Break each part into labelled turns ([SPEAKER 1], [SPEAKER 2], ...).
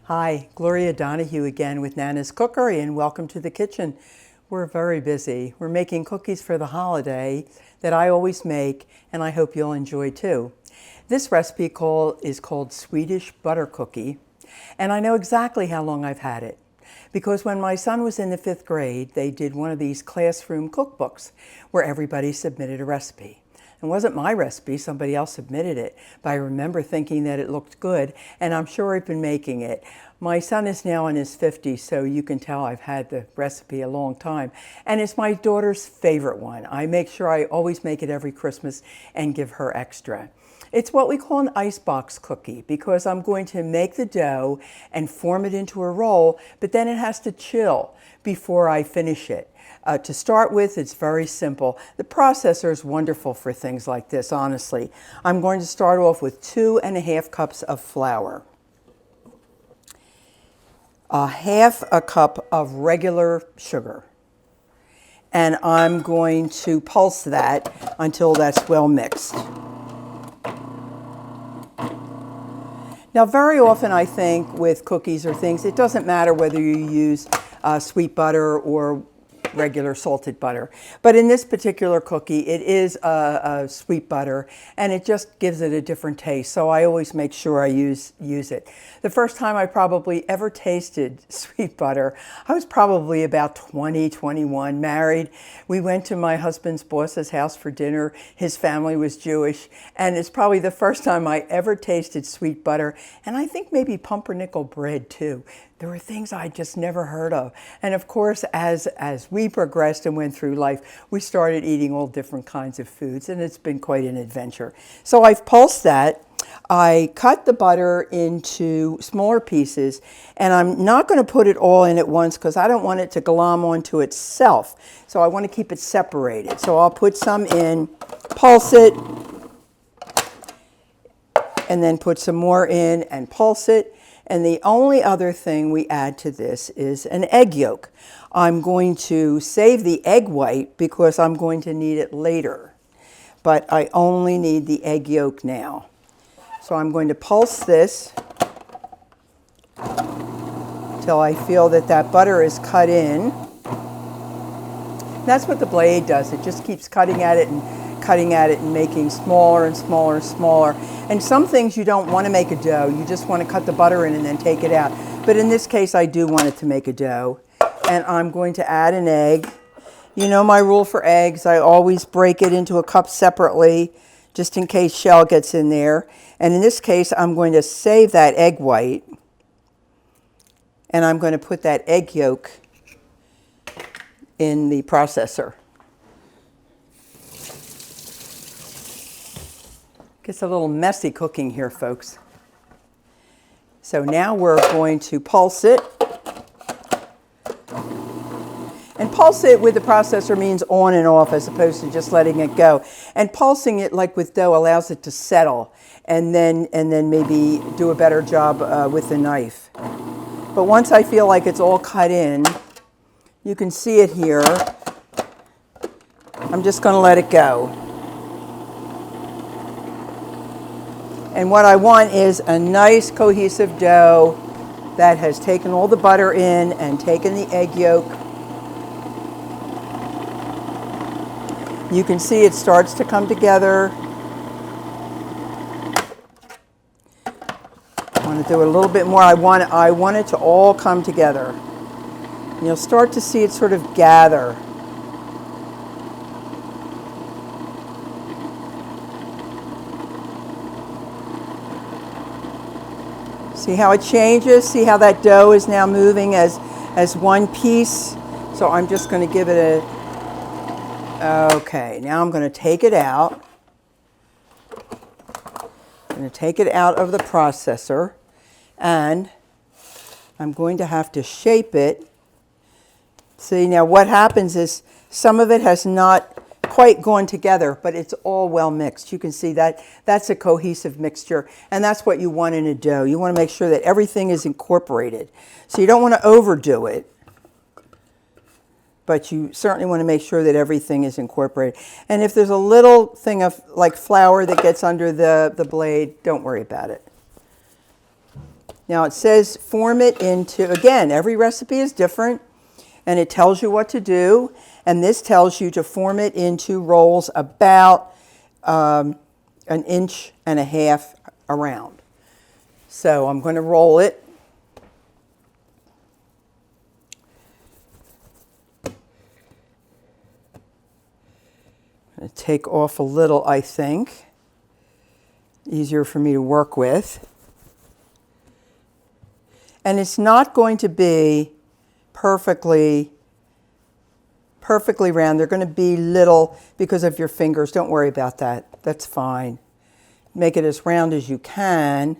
[SPEAKER 1] Hi, Gloria Donahue again with Nana's Cookery, and welcome to the kitchen. We're very busy. We're making cookies for the holiday that I always make, and I hope you'll enjoy too. This recipe is called Swedish butter cookie, and I know exactly how long I've had it. Because when my son was in the 5th grade, they did one of these classroom cookbooks where everybody submitted a recipe. It wasn't my recipe, somebody else submitted it, but I remember thinking that it looked good, and I'm sure I've been making it. My son is now in his 50s, so you can tell I've had the recipe a long time. And it's my daughter's favorite one. I make sure I always make it every Christmas and give her extra. It's what we call an icebox cookie because I'm going to make the dough and form it into a roll, but then it has to chill before I finish it. To start with, it's very simple. The processor is wonderful for things like this, honestly. I'm going to start off with 2½ cups of flour, ½ a cup of regular sugar, and I'm going to pulse that until that's well mixed. Now, very often I think with cookies or things, it doesn't matter whether you use sweet butter or regular salted butter. But in this particular cookie, it is a sweet butter, and it just gives it a different taste. So I always make sure I use it. The first time I probably ever tasted sweet butter, I was probably about 20, 21, married. We went to my husband's boss's house for dinner. His family was Jewish, and it's probably the first time I ever tasted sweet butter, and I think maybe pumpernickel bread too. There were things I just never heard of. And of course, as we progressed and went through life, we started eating all different kinds of foods, and it's been quite an adventure. So I've pulsed that. I cut the butter into smaller pieces, and I'm not going to put it all in at once because I don't want it to glom onto itself. So I want to keep it separated. So I'll put some in, pulse it, and then put some more in and pulse it. And the only other thing we add to this is an egg yolk. I'm going to save the egg white because I'm going to need it later. But I only need the egg yolk now. So I'm going to pulse this till I feel that that butter is cut in. That's what the blade does. It just keeps cutting at it and making smaller and smaller and smaller. And some things you don't want to make a dough. You just want to cut the butter in and then take it out. But in this case, I do want it to make a dough. And I'm going to add an egg. You know my rule for eggs. I always break it into a cup separately, just in case shell gets in there. And in this case, I'm going to save that egg white. And I'm going to put that egg yolk in the processor. It's a little messy cooking here, folks. So now we're going to pulse it. And pulse it with the processor means on and off as opposed to just letting it go. And pulsing it, like with dough, allows it to settle and then maybe do a better job with the knife. But once I feel like it's all cut in, you can see it here. I'm just going to let it go. And what I want is a nice cohesive dough that has taken all the butter in and taken the egg yolk. You can see it starts to come together. I want to do it a little bit more. I want it to all come together. And you'll start to see it sort of gather. See how it changes? See how that dough is now moving as one piece? So I'm just going to give it okay, now I'm going to take it out. I'm going to take it out of the processor, and I'm going to have to shape it. See, now what happens is some of it has not quite gone together, but it's all well mixed. You can see that that's a cohesive mixture, and that's what you want in a dough. You want to make sure that everything is incorporated. So you don't want to overdo it, but you certainly want to make sure that everything is incorporated. And if there's a little thing of like flour that gets under the blade, don't worry about it. Now it says form it into, again, every recipe is different and it tells you what to do. And this tells you to form it into rolls about 1.5 inches around. So I'm going to roll it. I'm going to take off a little, I think. Easier for me to work with. And it's not going to be perfectly round. They're going to be little because of your fingers. Don't worry about that. That's fine. Make it as round as you can.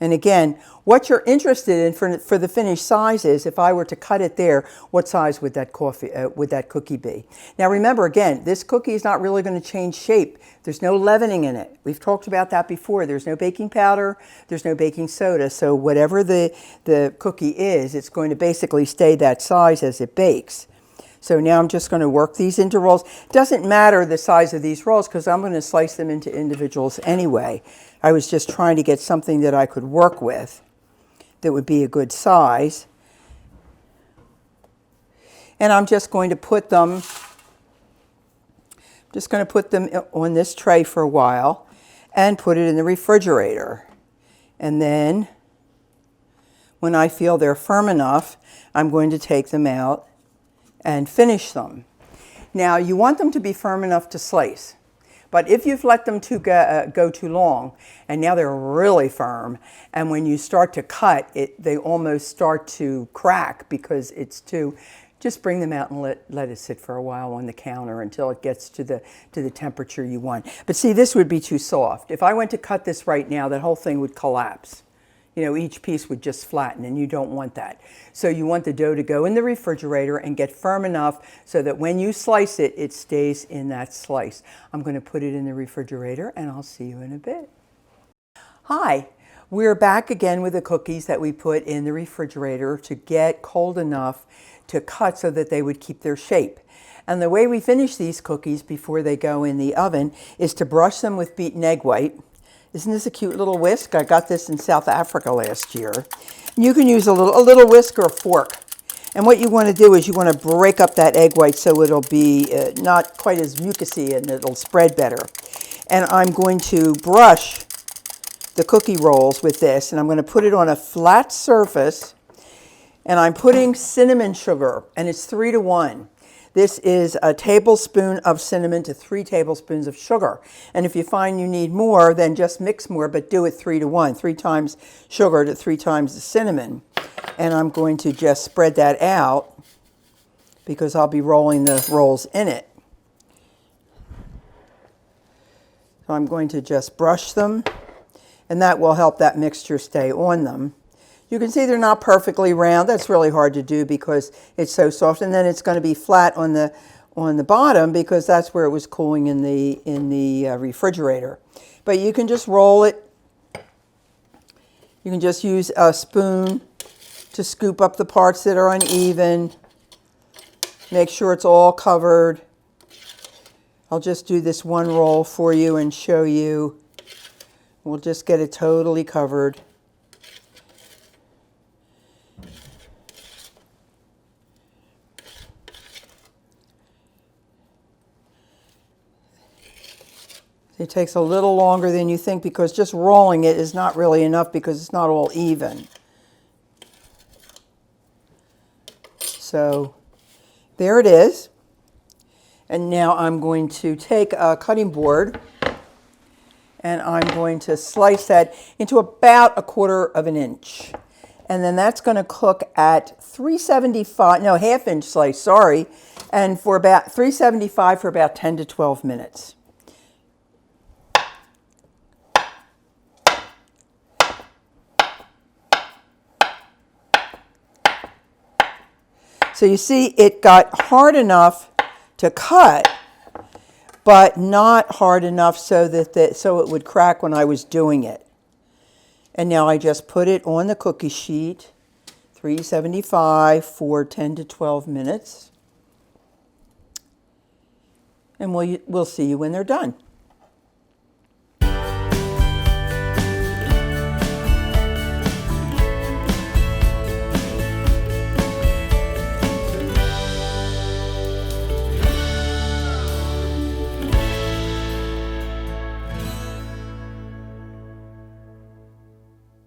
[SPEAKER 1] And again, what you're interested in for the finished size is, if I were to cut it there, what size would that cookie be? Now remember, again, this cookie is not really going to change shape. There's no leavening in it. We've talked about that before. There's no baking powder. There's no baking soda. So whatever the cookie is, it's going to basically stay that size as it bakes. So now I'm just going to work these into rolls. Doesn't matter the size of these rolls because I'm going to slice them into individuals anyway. I was just trying to get something that I could work with that would be a good size. And I'm just going to put them on this tray for a while and put it in the refrigerator. And then when I feel they're firm enough, I'm going to take them out and finish them. Now you want them to be firm enough to slice, but if you've let them go too long and now they're really firm, and when you start to cut they almost start to crack because it's too, just bring them out and let it sit for a while on the counter until it gets to the temperature you want. But see, this would be too soft. If I went to cut this right now, that whole thing would collapse. You know, each piece would just flatten, and you don't want that. So you want the dough to go in the refrigerator and get firm enough so that when you slice it, it stays in that slice. I'm going to put it in the refrigerator, and I'll see you in a bit. Hi, we're back again with the cookies that we put in the refrigerator to get cold enough to cut so that they would keep their shape. And the way we finish these cookies before they go in the oven is to brush them with beaten egg white. Isn't this a cute little whisk? I got this in South Africa last year. And you can use a little whisk or a fork. And what you want to do is you want to break up that egg white so it'll be not quite as mucousy and it'll spread better. And I'm going to brush the cookie rolls with this, and I'm going to put it on a flat surface, and I'm putting cinnamon sugar, and it's 3 to 1. This is a tablespoon of cinnamon to 3 tablespoons of sugar. And if you find you need more, then just mix more, but do it 3 to 1, 3 times sugar to 3 times the cinnamon. And I'm going to just spread that out because I'll be rolling the rolls in it. So I'm going to just brush them, and that will help that mixture stay on them. You can see they're not perfectly round. That's really hard to do because it's so soft. And then it's going to be flat on the bottom because that's where it was cooling in the refrigerator. But you can just roll it. You can just use a spoon to scoop up the parts that are uneven. Make sure it's all covered. I'll just do this one roll for you and show you. We'll just get it totally covered. It takes a little longer than you think because just rolling it is not really enough because it's not all even. So there it is. And now I'm going to take a cutting board and I'm going to slice that into about 1/4 inch. And then that's going to cook at 375, no, 1/2 inch slice, sorry, and for about 375 for about 10 to 12 minutes. So you see it got hard enough to cut, but not hard enough so that so it would crack when I was doing it. And now I just put it on the cookie sheet, 375 for 10 to 12 minutes. And we'll see you when they're done.